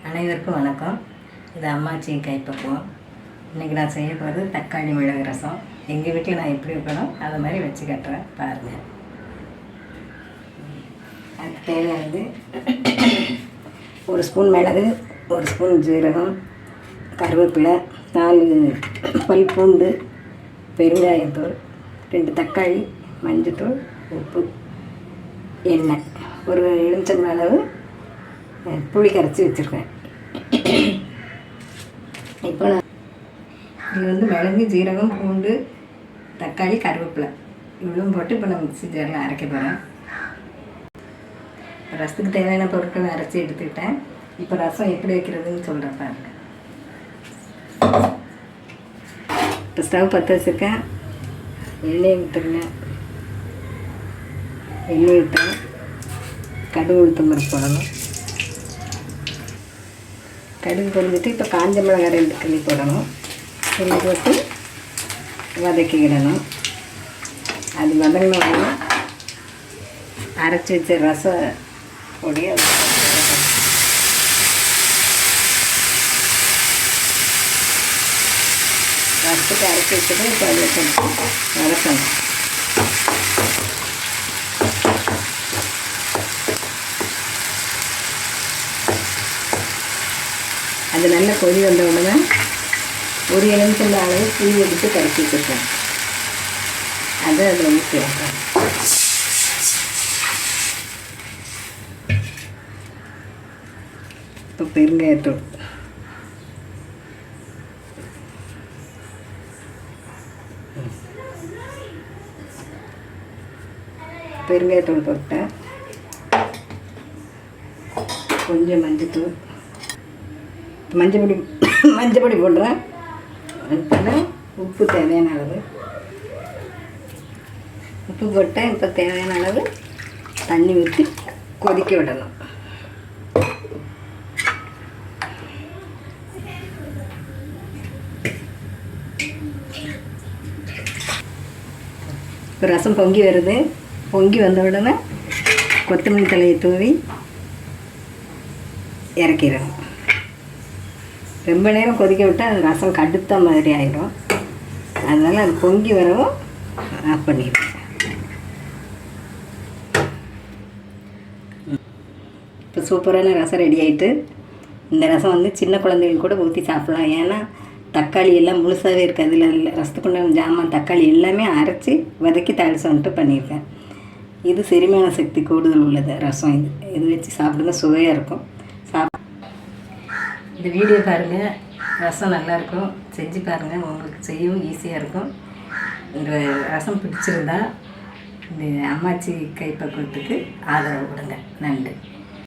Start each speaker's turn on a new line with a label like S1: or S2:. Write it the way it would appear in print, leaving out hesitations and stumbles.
S1: அனைவருக்கும் வணக்கம். இது அம்மாச்சி கைப்பக்குவம். இன்றைக்கி நான் செய்ய போகிறது தக்காளி மிளகு ரசம். எங்கள் வீட்டில் நான் எப்படி வைக்கணும் அதை மாதிரி வச்சு கட்டுறேன் பாருங்கள். அதுக்கு தேவையானது 1 ஸ்பூன் மிளகு, 1 ஸ்பூன் ஜீரகம், கருவேப்பிலை, 4 பல் பூண்டு, பெருங்காயத்தூள், 2 தக்காளி, மஞ்சத்தூள், உப்பு, எண்ணெய், ஒரு எலுமிச்சம்பழம் அளவு புளி கரைச்சி வச்சுருக்கேன். இப்போ நான் இது மிளகு, ஜீரகம், பூண்டு, தக்காளி, கருவேப்பிலை இவ்வளோ போட்டு இப்போ நான் மிக்ஸி ஜாரில் அரைக்க போகிறேன். ரசத்துக்கு தேவையான பொருட்களை அரைச்சி எடுத்துக்கிட்டேன். இப்போ ரசம் எப்படி வைக்கிறதுன்னு சொல்கிறேன் பாருங்க. இப்போ ஸ்டவ் பற்ற வச்சுருக்கேன். எண்ணெய் ஊற்றுங்க. எண்ணெய் ஊற்றுங்க. கடுகு உளுத்தம் பருப்பு போடணும். கடுகு பொரிஞ்சிட்டு இப்போ காஞ்ச மிளகாய் 2 கிள்ளி போடணும். கிள்ளி போட்டு வதக்கிக்கிடணும். அது வதங்கினோடனே அரைச்சி வச்ச ரச பொடி ரசத்துக்கு அரைச்சி வச்சுட்டு இப்போ அதில் வதக்கணும். அது நல்லா கொதி வந்த உடனே 1 எலுமிச்சம்பழம் அளவு புளி எடுத்து கரைச்சி வச்சுருக்கேன். அதை அதில் ஊற்றி வைப்பேன். இப்போ பெருங்காயத்தூள், பெருங்காயத்தூள் போட்டேன். கொஞ்சம் மஞ்சத்தூள், மஞ்சப்பொடி போடுறேன். அதுக்கு உப்பு தேவையான அளவு உப்பு போட்டேன். இப்போ தேவையான அளவு தண்ணி ஊற்றி கொதிக்க விடணும். இப்போ ரசம் பொங்கி வருது. பொங்கி வந்த உடனே கொத்தமல்லி தலையை தூவி இறக்கிடணும். ரொம்ப நேரம் கொதிக்க விட்டால் அது ரசம் கடுத்த மாதிரி ஆகிடும். அதனால் அது பொங்கி வரவும் ஆஃப் பண்ணிடுவேன். இப்போ சூப்பரான ரசம் ரெடி ஆகிட்டு. இந்த ரசம் சின்ன குழந்தைகள் கூட ஊற்றி சாப்பிட்லாம். ஏன்னா தக்காளி எல்லாம் முழுசாகவே இருக்குது. அதில் ரசத்துக்குண்டான ஜாமான் தக்காளி எல்லாமே அரைச்சி வதக்கி தாளிச்சு வந்துட்டு பண்ணியிருக்கேன். இது செரிமான சக்தி கூடுதல் உள்ளது ரசம். இது வச்சு சாப்பிடுங்க, சுவையாக இருக்கும். இந்த வீடியோ பாருங்கள். ரசம் நல்லாயிருக்கும். செஞ்சு பாருங்கள். உங்களுக்கு செய்யவும் ஈஸியாக இருக்கும். இந்த ரசம் பிடிச்சிருந்தா இந்த அம்மாச்சி கைப்பக்குவத்துக்கு ஆதரவு கொடுங்க. நன்றி.